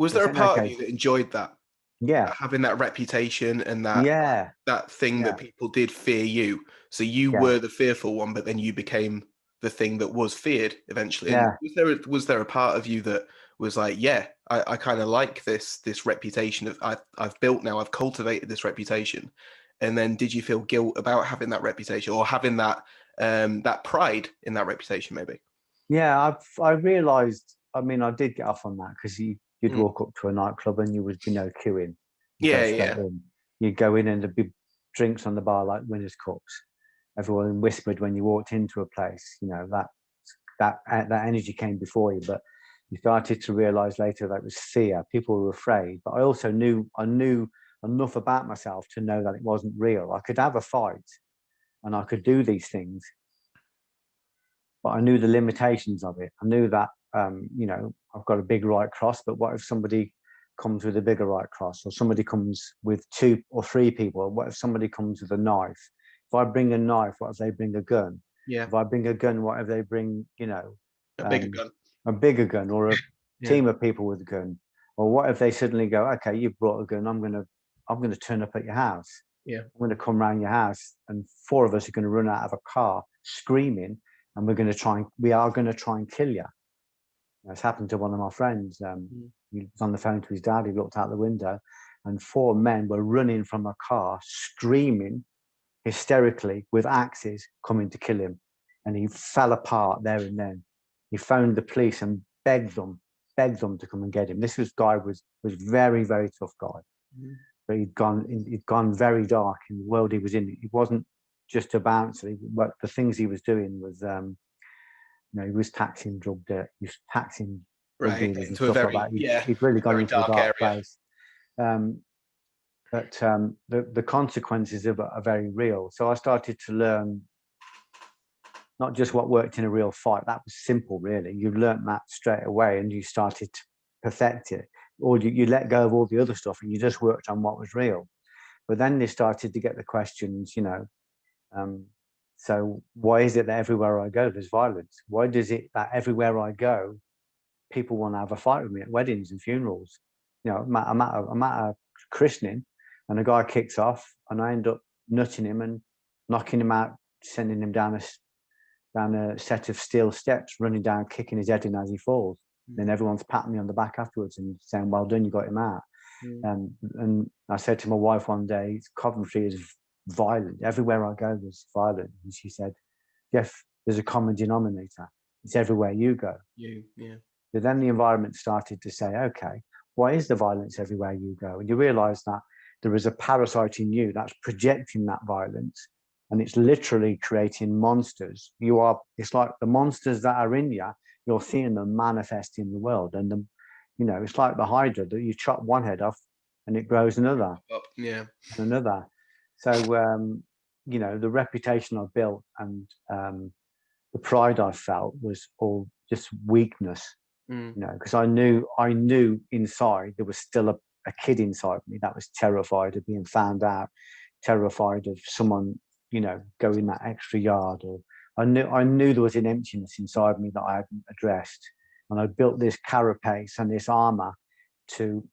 Was They're there a saying, part of okay, you that enjoyed that? yeah, Having that reputation and yeah, that thing yeah, that people did fear you. So you yeah, were the fearful one, but then you became the thing that was feared eventually. And yeah. was there a part of you that was like, yeah, I kind of like this reputation of I've built now, I've cultivated this reputation. And then did you feel guilt about having that reputation or having that pride in that reputation, maybe? Yeah, I realised. I mean, I did get off on that because you'd Mm. walk up to a nightclub and you would be no queuing. You go Yeah, straight yeah. in. You'd go in and there'd be drinks on the bar like winners' cups. Everyone whispered when you walked into a place. You know that energy came before you, but you started to realise later that it was fear. People were afraid, but I knew enough about myself to know that it wasn't real. I could have a fight and I could do these things, but I knew the limitations of it. I knew that, I've got a big right cross, but what if somebody comes with a bigger right cross, or somebody comes with 2 or 3 people? What if somebody comes with a knife? If I bring a knife, what if they bring a gun? Yeah. If I bring a gun, what if they bring, A bigger um, gun. a bigger gun, or a Yeah. team of people with a gun? Or what if they suddenly go, okay, you've brought a gun, I'm gonna turn up at your house. Yeah. I'm going to come around your house, and 4 of us are going to run out of a car screaming, and we are going to try and kill you. It's happened to one of my friends. Mm. He was on the phone to his dad. He looked out the window, and 4 men were running from a car, screaming hysterically with axes, coming to kill him. And he fell apart there and then. He phoned the police and begged them to come and get him. This guy was very, very tough guy, Mm. but he'd gone very dark in the world he was in. He wasn't just a bouncer. But the things he was doing was, he was taxing drug debt, he was taxing drug Right. dealers and Into a stuff like very, that. yeah, He'd really gone very into a dark dark area. place. Um, but the consequences of it are very real. So I started to learn not just what worked in a real fight. That was simple, really. You learned that straight away, and you started to perfect it. Or you let go of all the other stuff, and you just worked on what was real. But then they started to get the questions, um, so why is it that everywhere I go, there's violence? Why does it that everywhere I go, people want to have a fight with me at weddings and funerals? I'm at a christening, and a guy kicks off, and I end up nutting him and knocking him out, sending him down a set of steel steps, running down, kicking his head in as he falls. Mm. Then everyone's patting me on the back afterwards and saying, "Well done, you got him out." Mm. And I said to my wife one day, Coventry is violent. Everywhere I go, there's violence. And she said, "Geoff, there's a common denominator. It's everywhere you go." Yeah. But then the environment started to say, okay, why is the violence everywhere you go? And you realize that there is a parasite in you that's projecting that violence, and it's literally creating monsters. It's like the monsters that are in you, you're seeing them manifest in the world. And it's like the hydra that you chop one head off and it grows another Yeah. and another. So, the reputation I built and the pride I felt was all just weakness, Mm. because I knew inside there was still a kid inside me that was terrified of being found out, terrified of someone, going that extra yard. Or I knew there was an emptiness inside me that I hadn't addressed. And I built this carapace and this armor to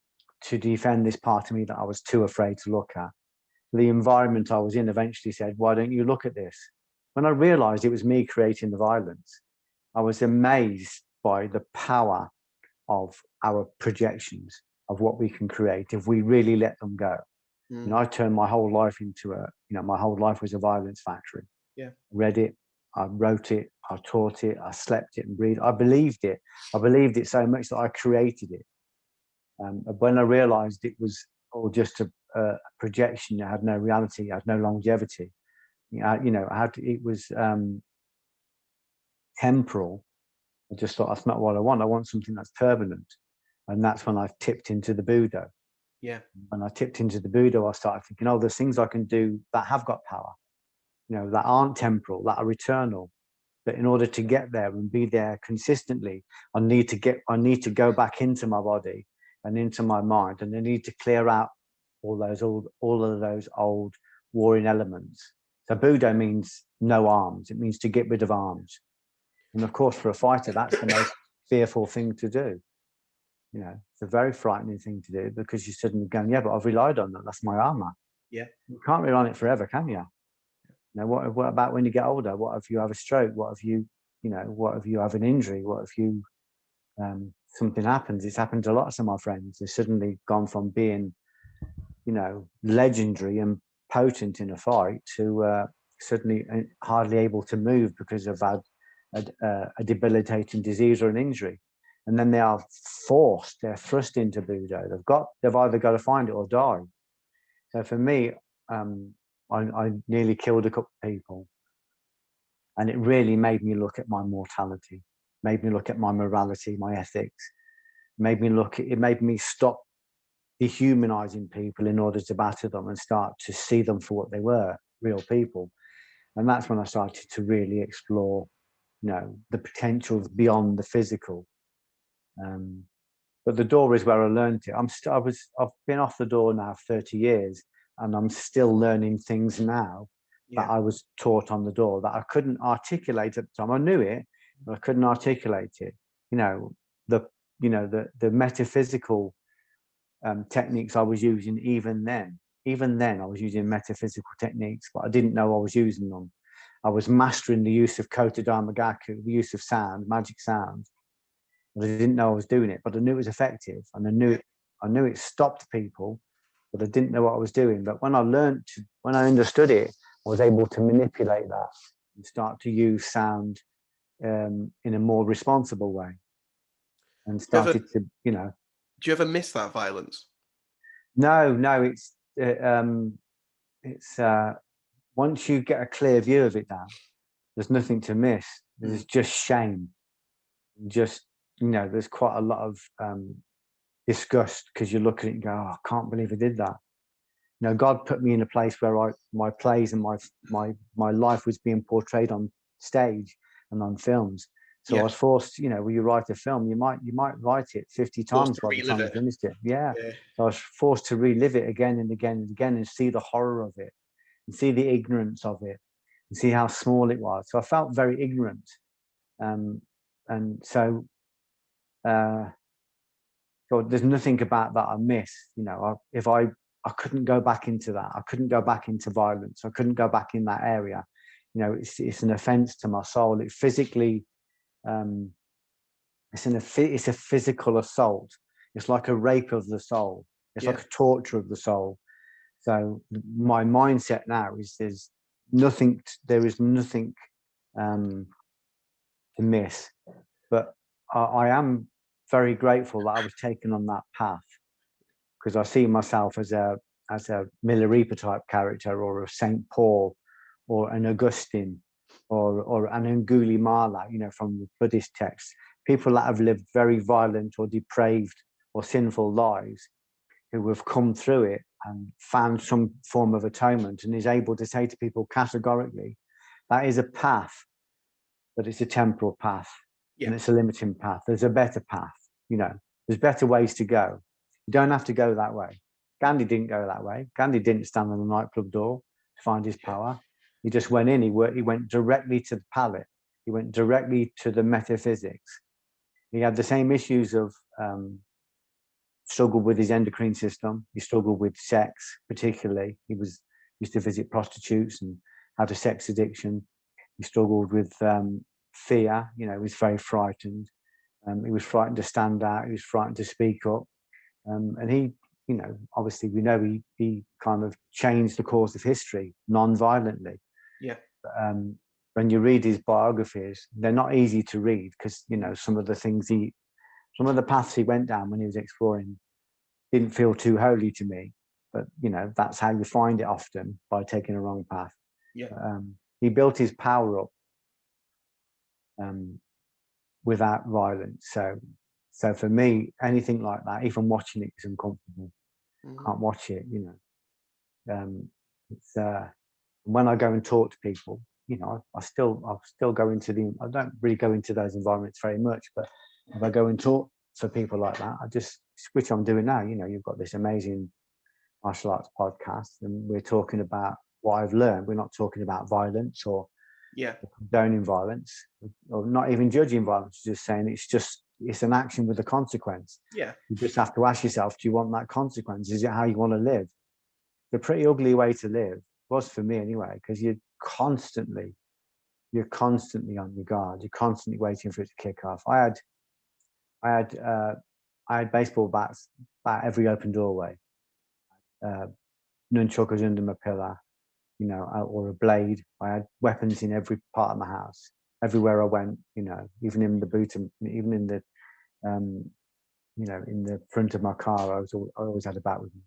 defend this part of me that I was too afraid to look at. The environment I was in eventually said, "Why don't you look at this?" When I realized it was me creating the violence, I was amazed by the power of our projections, of what we can create if we really let them go. Mm. I turned my whole life my whole life was a violence factory. Yeah. Read it, I wrote it, I taught it, I slept it and breathed. I believed it. I believed it so much that I created it. When I realized it was all just a projection, it had no reality, it had no longevity. It was temporal. I just thought, that's not what I want. I want something that's permanent. And that's when I tipped into the Buddha. Yeah. When I tipped into the Buddha, I started thinking, oh, there's things I can do that have got power, that aren't temporal, that are eternal. But in order to get there and be there consistently, I need to go back into my body and into my mind, and I need to clear out all of those old warring elements. So Buddha means no arms. It means to get rid of arms. And of course, for a fighter, that's the most fearful thing to do. You know, it's a very frightening thing to do, because you're suddenly going, yeah, but I've relied on that. That's my armor. Yeah. You can't rely on it forever, can you? You know, what about when you get older? What if you have a stroke? What if you, you know, what if you have an injury? What if you, something happens? It's happened to lots of my friends. They've suddenly gone from being, you know, legendary and potent in a fight to suddenly hardly able to move because of a debilitating disease or an injury. And then they're thrust into Budo. They've either got to find it or die. So for me, I nearly killed a couple of people, and it really made me look at my mortality, made me look at my morality, my ethics, it made me stop dehumanizing people in order to batter them and start to see them for what they were, real people. And that's when I started to really explore, you know, the potentials beyond the physical. But the door is where I learned it. I've been off the door now 30 years, and I'm still learning things now that I was taught on the door that I couldn't articulate at the time. I knew it, but I couldn't articulate it. You know, the metaphysical techniques I was using even then. Even then, I was using metaphysical techniques, but I didn't know I was using them. I was mastering the use of Kotodama Gaku, the use of sound, magic sound. I didn't know I was doing it, but I knew it was effective, and I knew it stopped people, but I didn't know what I was doing. But when I understood it, I was able to manipulate that and start to use sound in a more responsible way, and started to, you know. Do you ever miss that violence? No, it's once you get a clear view of it now, there's nothing to miss. There's just shame, just, you know, there's quite a lot of disgust, because you look at it and go, oh, I can't believe I did that. You know, God put me in a place where my plays and my life was being portrayed on stage and on films. So I was forced, you know, when you write a film, you might write it 50 times by the time you finished it. Yeah. So I was forced to relive it again and again and again, and see the horror of it, and see the ignorance of it, and see how small it was. So I felt very ignorant. And so there's nothing about that I miss. You know, I couldn't go back into that. I couldn't go back into violence. I couldn't go back in that area. You know, it's an offense to my soul. It physically, it's a physical assault. It's like a rape of the soul. It's like a torture of the soul. So my mindset now is there is nothing to miss. But I am very grateful that I was taken on that path, because I see myself as a Milarepa type character, or a Saint Paul, or an Augustine, or an Angulimala, you know, from the Buddhist texts. People that have lived very violent or depraved or sinful lives, who have come through it and found some form of atonement, and is able to say to people categorically, that is a path, but it's a temporal path, and it's a limiting path. There's a better path, you know, there's better ways to go. You don't have to go that way. Gandhi didn't go that way. Gandhi didn't stand on the nightclub door to find his power. He just went in. He went directly to the palate. He went directly to the metaphysics. He had the same issues of struggled with his endocrine system. He struggled with sex, particularly. Used to visit prostitutes and had a sex addiction. He struggled with fear. You know, he was very frightened. He was frightened to stand out. He was frightened to speak up. And he, you know, obviously we know he kind of changed the course of history non-violently. Yeah. When you read his biographies, they're not easy to read, because, you know, some of the paths he went down when he was exploring didn't feel too holy to me. But, you know, that's how you find it often, by taking a wrong path. Yeah. He built his power up without violence. So for me, anything like that, even watching it, is uncomfortable. Can't watch it, you know. It's when I go and talk to people, you know, I still go into I don't really go into those environments very much, but if I go and talk to people like that, which I'm doing now. You know, you've got this amazing martial arts podcast, and we're talking about what I've learned. We're not talking about violence or condoning violence, or not even judging violence. Just saying it's just it's an action with a consequence. Yeah. You just have to ask yourself, do you want that consequence? Is it how you want to live? The pretty ugly way to live was, for me anyway, because you're constantly on your guard. You're constantly waiting for it to kick off. I had baseball bats about every open doorway, nunchuckers under my pillow, you know, or a blade. I had weapons in every part of my house, everywhere I went, you know, even in the boot, even in the, you know, in the front of my car, I always had a bat with me.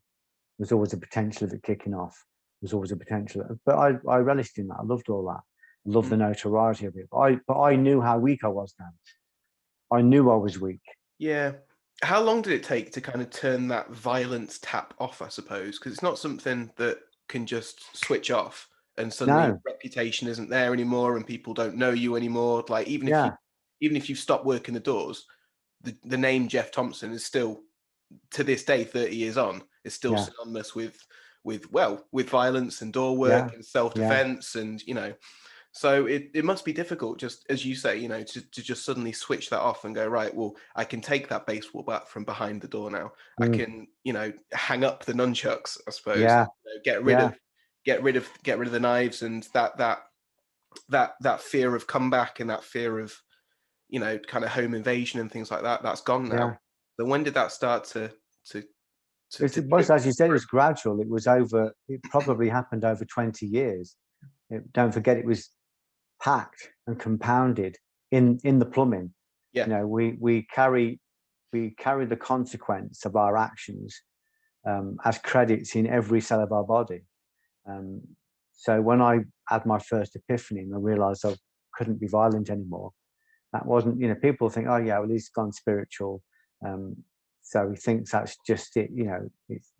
There was always a potential of it kicking off. There was always a potential, but I relished in that. I loved all that. I loved the notoriety of it. But I knew how weak I was then. I knew I was weak. Yeah. How long did it take to kind of turn that violence tap off, I suppose? Because it's not something that can just switch off and suddenly No. reputation isn't there anymore and people don't know you anymore. Like even if you stop working the doors, the name Geoff Thompson is still, to this day, 30 years on, is still synonymous with violence and door work and self-defense and, you know. So it must be difficult, just as you say, you know, to just suddenly switch that off and go, right, well, I can take that baseball bat from behind the door now. I can, you know, hang up the nunchucks, I suppose. Yeah. And, you know, get rid of the knives, and that fear of comeback and that fear of, you know, kind of home invasion and things like that, that's gone now. Yeah. So when did that start to it was, as you said, it was gradual. It probably happened over 20 years. Don't forget, it was packed and compounded in the plumbing. Yeah. You know, we carry the consequence of our actions as credits in every cell of our body. So when I had my first epiphany and I realized I couldn't be violent anymore, that wasn't, you know, people think, oh yeah, well, he's gone spiritual, so he thinks that's just it, you know,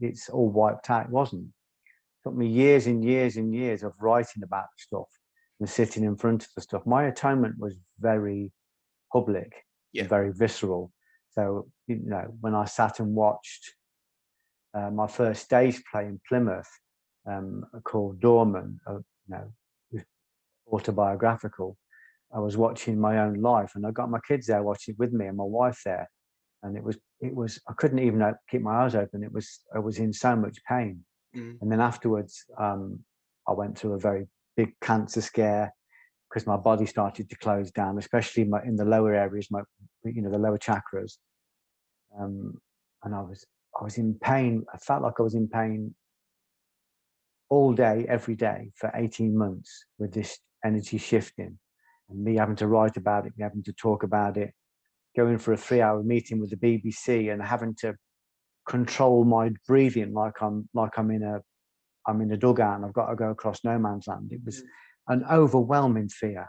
it's all wiped out. It wasn't. It took me years and years and years of writing about the stuff and sitting in front of the stuff. My atonement was very public, and very visceral. So, you know, when I sat and watched my first stage play in Plymouth, called Dorman, you know, autobiographical, I was watching my own life, and I got my kids there watching with me and my wife there, and it was I couldn't even keep my eyes open. I was in so much pain. And then afterwards, I went through a very big cancer scare because my body started to close down, especially in the lower areas, you know, the lower chakras. And I was in pain. I felt like I was in pain all day, every day for 18 months with this energy shifting, and me having to write about it, me having to talk about it, going for a 3-hour meeting with the BBC and having to control my breathing like I'm in a dugout and I've got to go across no man's land. It was an overwhelming fear.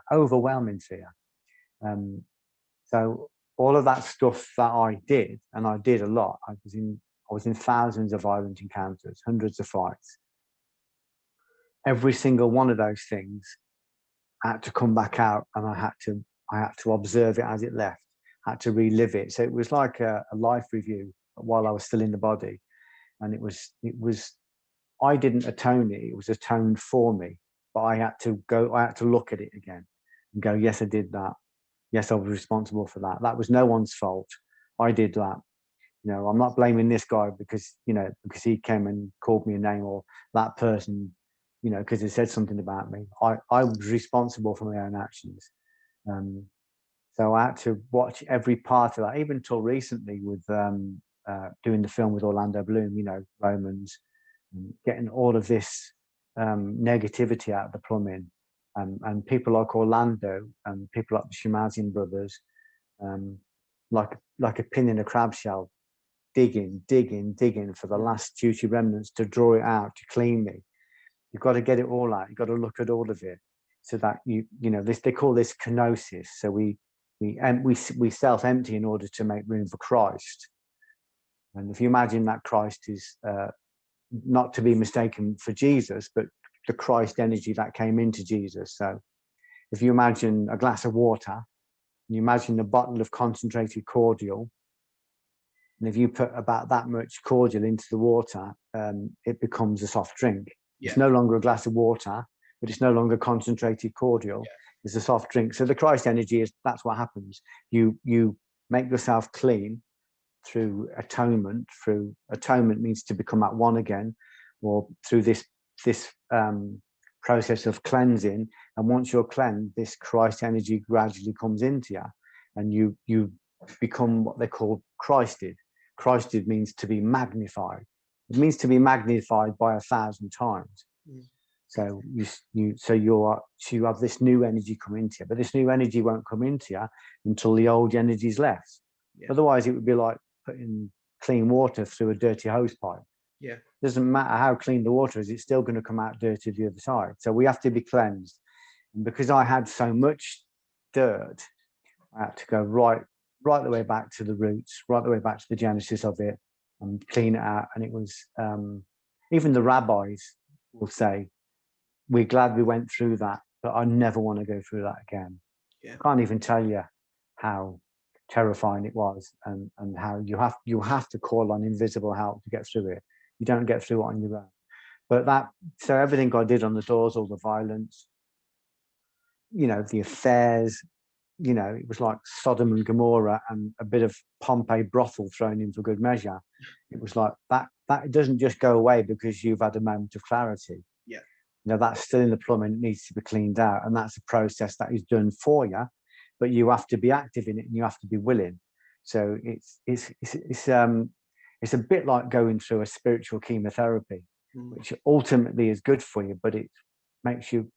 So all of that stuff that I did, and I did a lot. I was in thousands of violent encounters, hundreds of fights. Every single one of those things had to come back out, and I had to observe it as it left, had to relive it. So it was like a life review while I was still in the body. And it was I didn't atone it, it was atoned for me. But I had to look at it again and go, yes, I did that. Yes, I was responsible for that. That was no one's fault. I did that. You know, I'm not blaming this guy because he came and called me a name, or that person, you know, because he said something about me. I was responsible for my own actions. So I had to watch every part of that, even till recently with doing the film with Orlando Bloom, you know, Romans, getting all of this negativity out of the plumbing. And people like Orlando and people like the Shemazian brothers, like a pin in a crab shell, digging for the last duty remnants to draw it out, to clean me. You've got to get it all out. You've got to look at all of it, so that you know this. They call this kenosis. So we self-empty in order to make room for Christ. And if you imagine that Christ is not to be mistaken for Jesus, but the Christ energy that came into Jesus. So if you imagine a glass of water, and you imagine a bottle of concentrated cordial, and if you put about that much cordial into the water, it becomes a soft drink. Yeah. It's no longer a glass of water, but it's no longer concentrated cordial. Yeah. It's a soft drink. So the Christ energy that's what happens. You make yourself clean through atonement. Through atonement means to become at one again, or through this process of cleansing. And once you're cleansed, this Christ energy gradually comes into you, and you become what they call Christed. Christed means to be magnified. It means to be magnified by 1,000 times. So you have this new energy come into you, but this new energy won't come into you until the old energy's left. Yeah. Otherwise, it would be like putting clean water through a dirty hose pipe. Yeah. Doesn't matter how clean the water is, it's still going to come out dirty the other side. So we have to be cleansed. And because I had so much dirt, I had to go right the way back to the roots, right the way back to the genesis of it, and clean it out. And it was even the rabbis will say, we're glad we went through that, but I never want to go through that again. Yeah. I can't even tell you how terrifying it was, and how you have to call on invisible help to get through it. You don't get through it on your own. But so everything I did on the doors, all the violence, the affairs, it was like Sodom and Gomorrah and a bit of Pompeii brothel thrown in for good measure. It was like that it doesn't just go away because you've had a moment of clarity. Yeah. That's still in the plumbing. It needs to be cleaned out, and that's a process that is done for you, but you have to be active in it and you have to be willing. So it's a bit like going through a spiritual chemotherapy, which ultimately is good for you, but it makes you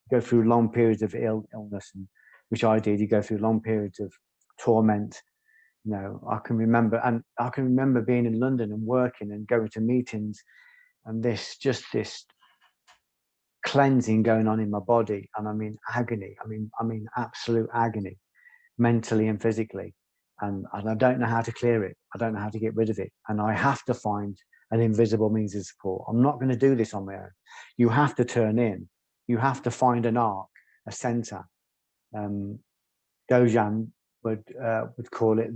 go through long periods of illness, and which I did. You go through long periods of torment. I can remember being in London and working and going to meetings, and this cleansing going on in my body, and I mean agony. I mean absolute agony, mentally and physically, and I don't know how to clear it. I don't know how to get rid of it, and I have to find an invisible means of support. I'm not going to do this on my own. You have to turn in. You have to find an arc, a center. Dojan would call it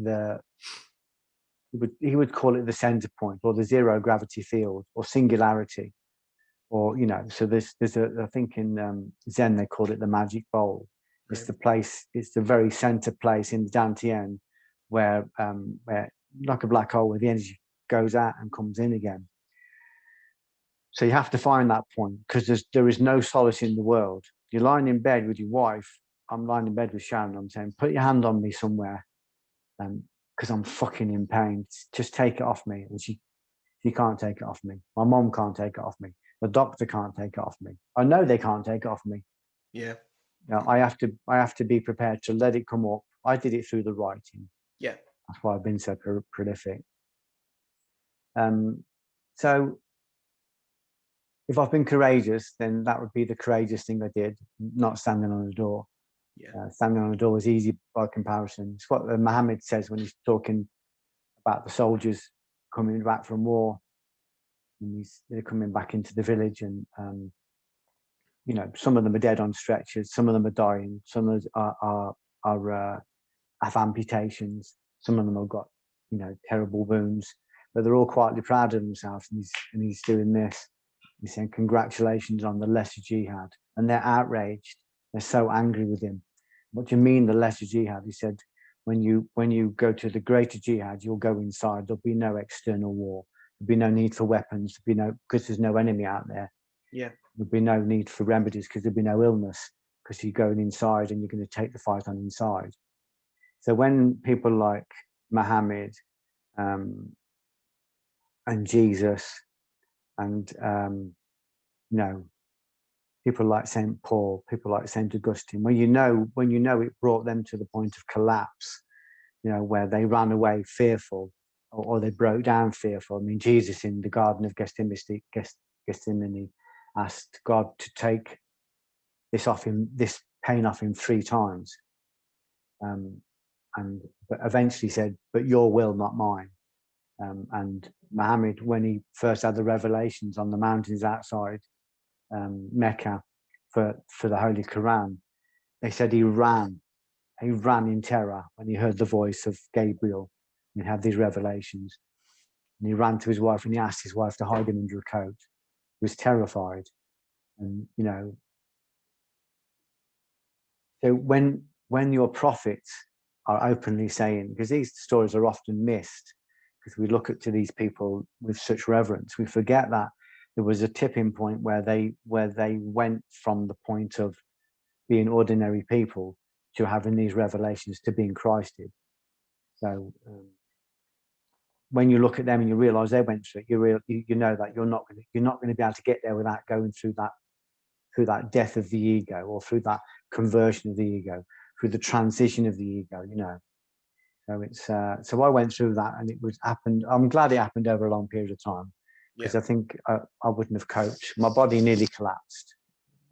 he would call it the center point, or the zero gravity field, or singularity, or so there's I think in Zen they call it the magic bowl. It's the place, it's the very center place in the Dantian where like a black hole, where the energy goes out and comes in again. So you have to find that point, because there is no solace in the world. You're lying in bed with your wife. I'm lying in bed with Sharon. I'm saying, put your hand on me somewhere, because I'm fucking in pain. Just take it off me. And she can't take it off me. My mom can't take it off me. The doctor can't take it off me. I know they can't take it off me. Yeah. I have to be prepared to let it come up. I did it through the writing. Yeah. That's why I've been so prolific. So if I've been courageous, then that would be the courageous thing I did, not standing on the door. Yeah. Standing on the door was easy by comparison. It's what Muhammad says when he's talking about the soldiers coming back from war. And they're coming back into the village, and some of them are dead on stretchers, some of them are dying, some of them have amputations, some of them have got terrible wounds, but they're all quietly proud of themselves. And he's doing this. He's saying, congratulations on the lesser jihad. And they're outraged. They're so angry with him. What do you mean the lesser jihad? He said, when you go to the greater jihad, you'll go inside. There'll be no external war. There'll be no need for weapons. Because there's no enemy out there. Yeah. There'll be no need for remedies, because there'll be no illness, because you're going inside and you're going to take the fight on inside. So when people like Muhammad and Jesus and people like St. Paul, people like St. Augustine, when you know it brought them to the point of collapse, where they ran away fearful, or they broke down fearful. I mean, Jesus in the Garden of Gethsemane asked God to take this pain off him 3 times, but eventually said, "But your will, not mine." And Muhammad, when he first had the revelations on the mountains outside Mecca for the Holy Quran, they said he ran in terror when he heard the voice of Gabriel and he had these revelations. And he ran to his wife and he asked his wife to hide him under a coat. He was terrified. And so when your prophets are openly saying, because these stories are often missed, because we look to these people with such reverence, we forget that there was a tipping point where they went from the point of being ordinary people to having these revelations to being Christed. So when you look at them and you realize they went through it, you know that you're not going to be able to get there without going through that death of the ego, or through that conversion of the ego, through the transition of the ego, you know. So it's so I went through that, and happened. I'm glad it happened over a long period of time, because I think I wouldn't have coped. My body nearly collapsed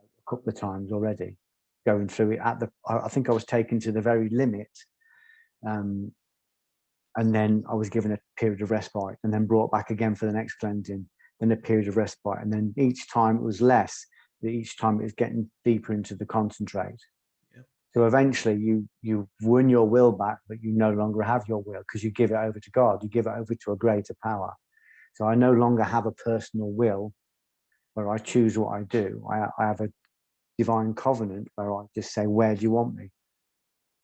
a couple of times already going through it. I think I was taken to the very limit, and then I was given a period of respite, and then brought back again for the next cleansing, then a period of respite, and then each time it was less. Each time it was getting deeper into the concentrate. Yeah. So eventually you win your will back, but you no longer have your will, because you give it over to God. You give it over to a greater power. So I no longer have a personal will where I choose what I do. I have a divine covenant where I just say, where do you want me?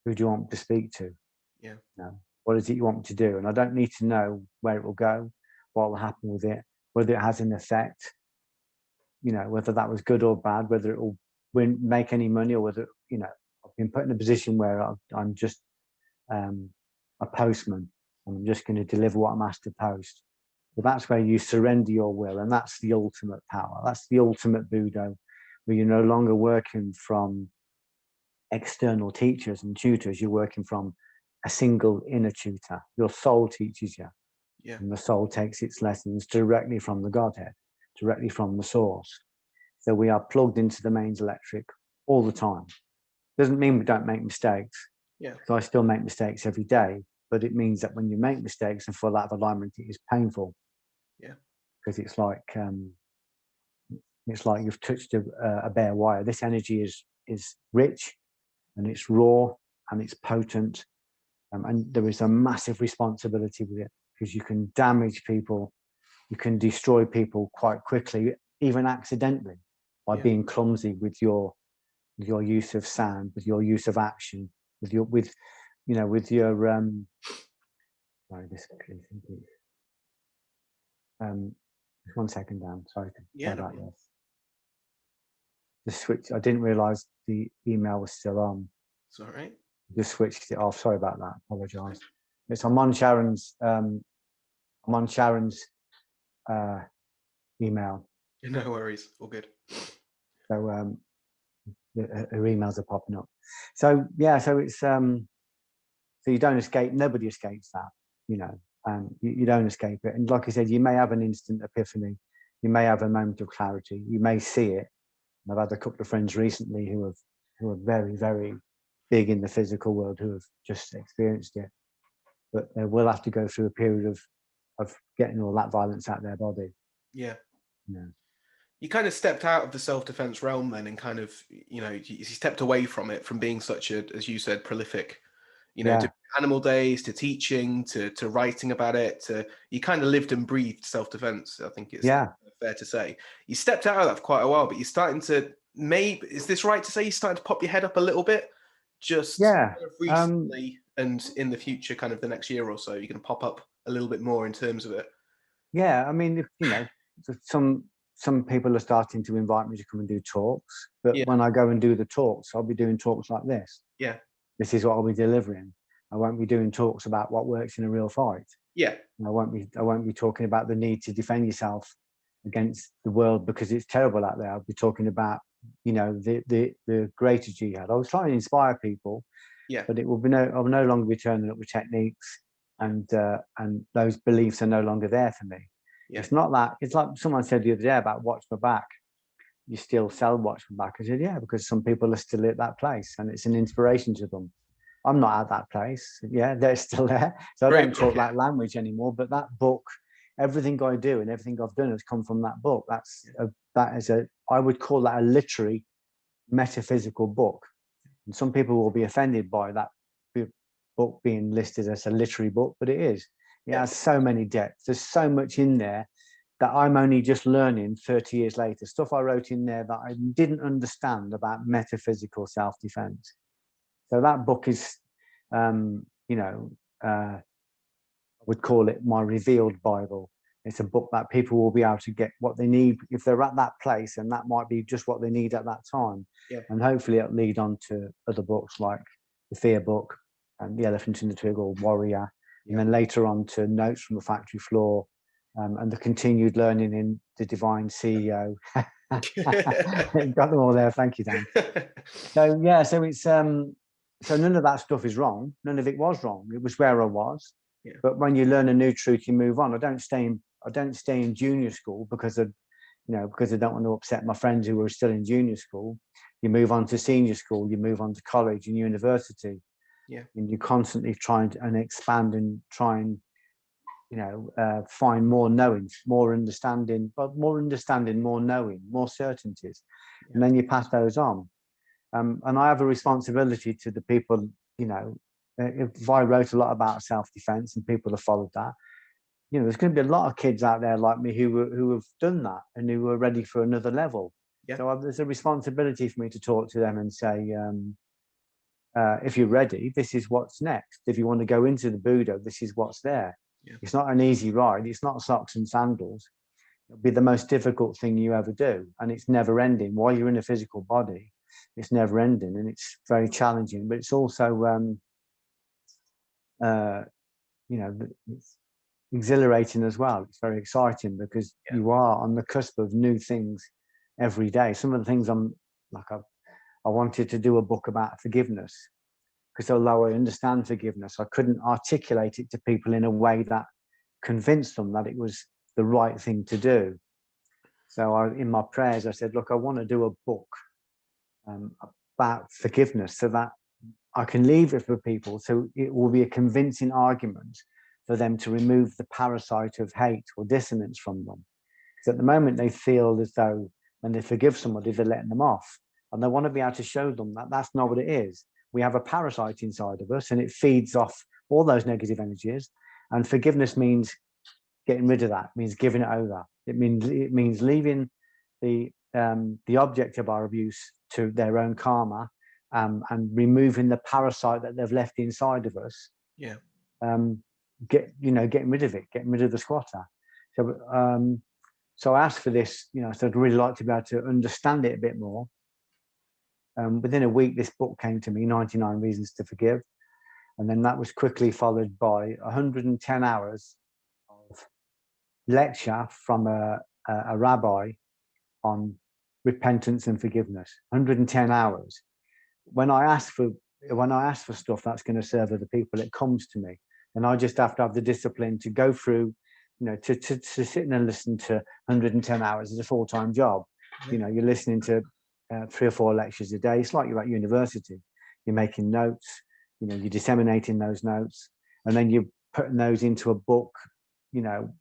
Who do you want me to speak to? Yeah. No. What is it you want me to do? And I don't need to know where it will go, what will happen with it, whether it has an effect, you know, whether that was good or bad, whether it will make any money, or whether, you know, I've been put in a position where I'm just a postman, and I'm just going to deliver what I'm asked to post. But that's where you surrender your will, and that's the ultimate power. That's the ultimate Buddha, where you're no longer working from external teachers and tutors. You're working from a single inner tutor. Your soul teaches you, and the soul takes its lessons directly from the Godhead, directly from the source. So we are plugged into the mains electric all the time. Doesn't mean we don't make mistakes. Yeah. So I still make mistakes every day, but it means that when you make mistakes and fall out of alignment, it is painful. Yeah. Because it's like you've touched a bare wire. This energy is rich, and it's raw, and it's potent, and there is a massive responsibility with it, because you can damage people, you can destroy people quite quickly, even accidentally, by being clumsy with your use of sound, with your use of action, with your sorry, this just 1 second, Dan. Sorry about this. Just switch. I didn't realise the email was still on. It's all right. Just switched it off. Sorry about that. Apologise. It's I'm on Sharon's email. No worries. All good. So her emails are popping up. So yeah, so it's so you don't escape. Nobody escapes that, you know. You don't escape it. And like I said, you may have an instant epiphany. You may have a moment of clarity. You may see it. And I've had a couple of friends recently who are very, very big in the physical world, who have just experienced it. But they will have to go through a period of getting all that violence out of their body. Yeah. Yeah. You kind of stepped out of the self-defense realm then, and kind of, you know, you stepped away from it, from being such a, as you said, prolific, you know, to animal days, to teaching, to writing about it, to, you kind of lived and breathed self-defense. I think it's fair to say. You stepped out of that for quite a while, but you're starting to, maybe, is this right to say you're starting to pop your head up a little bit? Just kind of recently, and in the future, kind of the next year or so, you're going to pop up a little bit more in terms of it. Yeah, I mean, you know, some people are starting to invite me to come and do talks, but when I go and do the talks, I'll be doing talks like this. Yeah. This is what I'll be delivering. I won't be doing talks about what works in a real fight. Yeah. And I won't be talking about the need to defend yourself against the world because it's terrible out there. I'll be talking about, you know, the greater jihad. I was trying to inspire people, but it will be I'll no longer be turning up with techniques, and those beliefs are no longer there for me. Yeah. It's not that. It's like someone said the other day about watch my back. You still sell watch my back. I said, yeah, because some people are still at that place, and it's an inspiration to them. I'm not at that place. Yeah, they're still there. So I don't talk that language anymore. But that book, everything I do and everything I've done has come from that book. I would call that a literary, metaphysical book. And some people will be offended by that book being listed as a literary book, but it is. It has so many depths. There's so much in there that I'm only just learning 30 years later. Stuff I wrote in there that I didn't understand about metaphysical self-defense. So that book is You know, I would call it my revealed Bible. It's a book that people will be able to get what they need if they're at that place, and that might be just what they need at that time. Yeah. And hopefully it'll lead on to other books like the Fear book and The Elephant in the Tree or Warrior, and then later on to Notes from the Factory Floor, and the continued learning in The Divine CEO. Got them all there. Thank you, Dan. So yeah, so it's so none of that stuff is wrong. None of it was wrong. It was where I was. Yeah. But when you learn a new truth, you move on. I don't stay in junior school because I don't want to upset my friends who are still in junior school. You move on to senior school, you move on to college and university. Yeah. And you constantly try and expand and try and, find more knowing, more understanding, more knowing, more certainties. Yeah. And then you pass those on. And I have a responsibility to the people, if I wrote a lot about self-defense and people have followed that, there's going to be a lot of kids out there like me who have done that and who are ready for another level. Yeah. So there's a responsibility for me to talk to them and say, if you're ready, this is what's next. If you want to go into the Buddha, this is what's there. Yeah. It's not an easy ride. It's not socks and sandals. It'll be the most difficult thing you ever do. And it's never ending. While you're in a physical body, it's never ending. And it's very challenging, but it's also, it's exhilarating as well. It's very exciting because you are on the cusp of new things every day. Some of the things I wanted to do a book about forgiveness, because although I understand forgiveness, I couldn't articulate it to people in a way that convinced them that it was the right thing to do. So in my prayers, I said, look, I want to do a book about forgiveness so that I can leave it for people. So it will be a convincing argument for them to remove the parasite of hate or dissonance from them. Because at the moment they feel as though when they forgive somebody, they're letting them off. And they want to be able to show them that that's not what it is. We have a parasite inside of us and it feeds off all those negative energies. And forgiveness means getting rid of that, means giving it over. It means leaving the object of our abuse to their own karma, and removing the parasite that they've left inside of us. Yeah. Getting rid of it, getting rid of the squatter. So I asked for this, so I'd really like to be able to understand it a bit more. Within a week, this book came to me, 99 Reasons to Forgive. And then that was quickly followed by 110 hours of lecture from a rabbi on repentance and forgiveness. 110 hours. When I ask for stuff that's going to serve other people, it comes to me. And I just have to have the discipline to go through, to sit and listen to 110 hours is a full-time job. You're listening to 3 or 4 lectures a day. It's like you're at university. You're making notes, you're disseminating those notes, and then you're putting those into a book,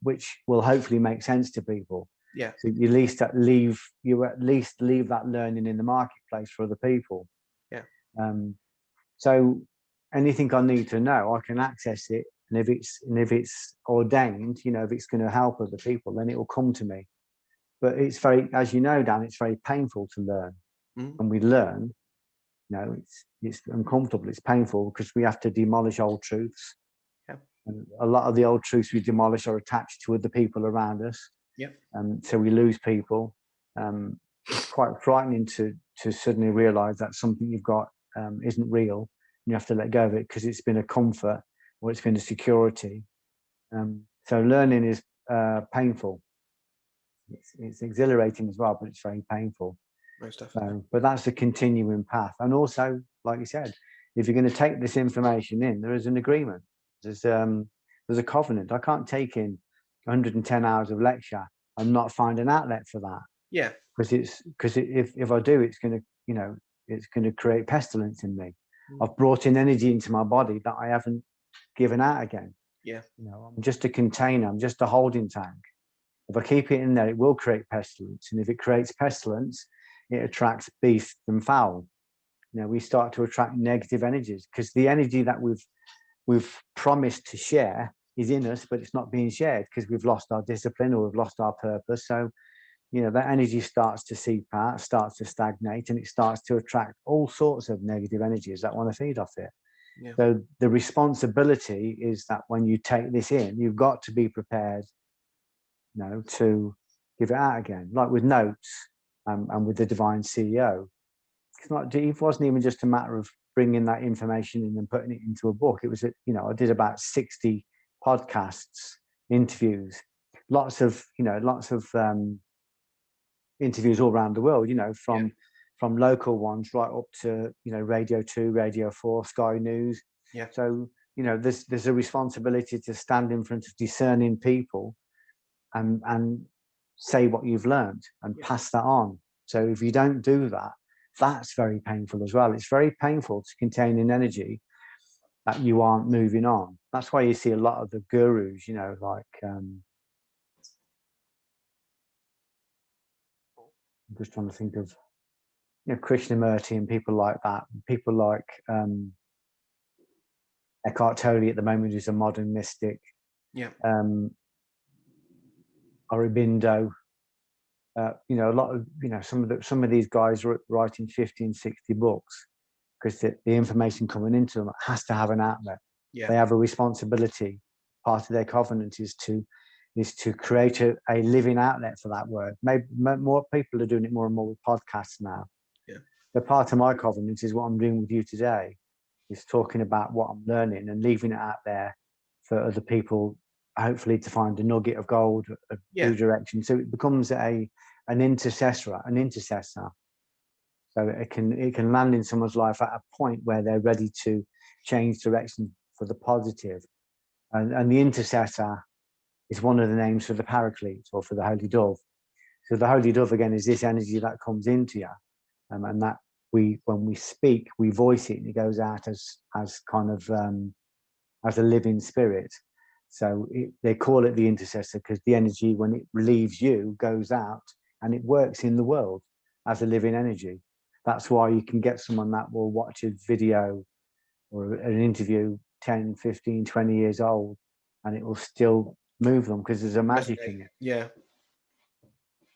which will hopefully make sense to people. Yeah. So you at least leave that learning in the marketplace for other people. Yeah. So anything I need to know, I can access it. And if it's ordained, if it's going to help other people, then it will come to me. But it's very, as you know, Dan, it's very painful to learn. And we learn, it's uncomfortable, it's painful because we have to demolish old truths. Yeah. And a lot of the old truths we demolish are attached to other people around us. Yeah. So we lose people. It's quite frightening to suddenly realize that something you've got isn't real. And you have to let go of it because it's been a comfort or it's been a security. So learning is painful. It's exhilarating as well, but it's very painful. Most definitely. But that's a continuing path. And also, like you said, if you're going to take this information in, there is an agreement. There's a covenant. I can't take in 110 hours of lecture and not find an outlet for that. Yeah. Because if I do, it's going to create pestilence in me. I've brought in energy into my body that I haven't given out again. Yeah. I'm just a container. I'm just a holding tank. If I keep it in there, it will create pestilence. And if it creates pestilence, it attracts beast and foul. We start to attract negative energies because the energy that we've promised to share is in us, but it's not being shared because we've lost our discipline or we've lost our purpose. So, that energy starts to seep out, starts to stagnate, and it starts to attract all sorts of negative energies that want to feed off it. Yeah. So the responsibility is that when you take this in, you've got to be prepared, to give it out again, like with notes, and with the Divine CEO. It wasn't even just a matter of bringing that information in and putting it into a book. It was, I did about 60 podcasts, interviews, lots of interviews all around the world, from local ones right up to, Radio 2, Radio 4, Sky News. Yeah. So, there's a responsibility to stand in front of discerning people and say what you've learned and pass that on. So if you don't do that, that's very painful as well. It's very painful to contain an energy that you aren't moving on. That's why you see a lot of the gurus, like I'm just trying to think of Krishnamurti and people like that. People like Eckhart Tolle at the moment, who's a modern mystic. Yeah. Aurobindo. A lot of some of these guys are writing 50 and 60 books because the information coming into them has to have an outlet. Yeah. They have a responsibility. Part of their covenant is to create a living outlet for that word. Maybe more people are doing it more and more with podcasts now. Yeah. But part of my covenant is what I'm doing with you today, is talking about what I'm learning and leaving it out there for other people, hopefully to find a nugget of gold, a new direction. So it becomes an intercessor. So it can land in someone's life at a point where they're ready to change direction for the positive. And the intercessor is one of the names for the Paraclete or for the Holy Dove. So the Holy Dove, again, is this energy that comes into you, and that when we speak, we voice it, and it goes out as kind of as a living spirit. So they call it the intercessor because the energy, when it leaves you, goes out and it works in the world as a living energy. That's why you can get someone that will watch a video or an interview 10, 15, 20 years old, and it will still move them because there's a magic in it. Yeah.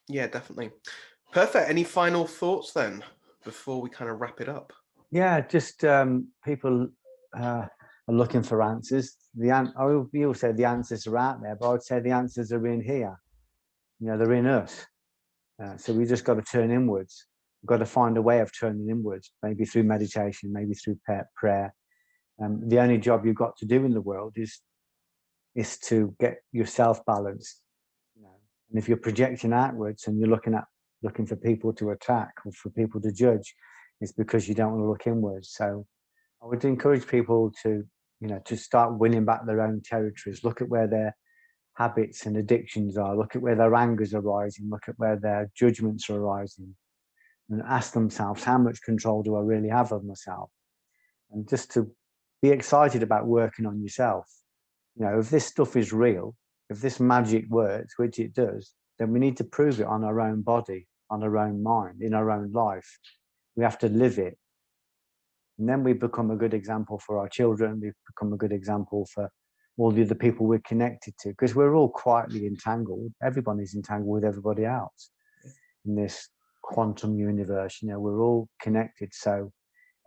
Yeah, definitely. Perfect. Any final thoughts then before we kind of wrap it up? Yeah, just people are looking for answers. You say the answers are out there, but I would say the answers are in here. They're in us. So we just got to turn inwards. We've got to find a way of turning inwards, maybe through meditation, maybe through prayer. The only job you've got to do in the world is to get yourself balanced. And if you're projecting outwards and you're looking for people to attack or for people to judge, it's because you don't want to look inwards. So I would encourage people to start winning back their own territories. Look at where their habits and addictions are. Look at where their angers are rising. Look at where their judgments are arising, and ask themselves, how much control do I really have of myself? And just to be excited about working on yourself. If this stuff is real, if this magic works, which it does, then we need to prove it on our own body, on our own mind, in our own life. We have to live it. And then we become a good example for our children. We become a good example for all the other people we're connected to, because we're all quietly entangled. Everybody's entangled with everybody else in this quantum universe. We're all connected. So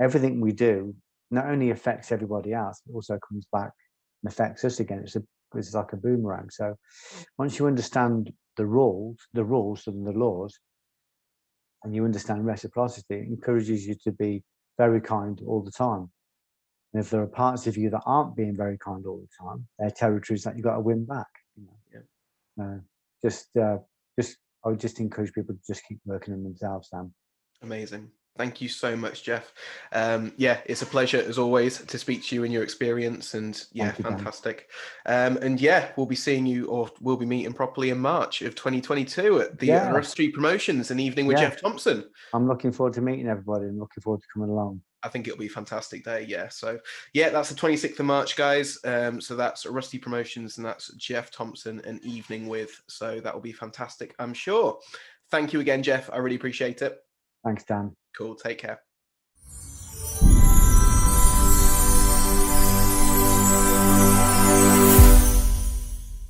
everything we do not only affects everybody else, it also comes back and affects us again. It's like a boomerang. So once you understand the rules and the laws, and you understand reciprocity, it encourages you to be very kind all the time. And if there are parts of you that aren't being very kind all the time, they're territories that you've got to win back. I would just encourage people to just keep working on themselves, Sam. Amazing. Thank you so much, Geoff. It's a pleasure as always to speak to you and your experience, and fantastic. We'll be seeing you, or we'll be meeting properly in March of 2022 at the Rush Street Promotions, an evening with Geoff Thompson. I'm looking forward to meeting everybody and looking forward to coming along. I think it'll be a fantastic day. So that's the 26th of March, guys. So that's Rusty Promotions, and that's Geoff Thompson, an evening with. So that will be fantastic, I'm sure. Thank you again, Geoff. I really appreciate it. Thanks, Dan. Cool. Take care.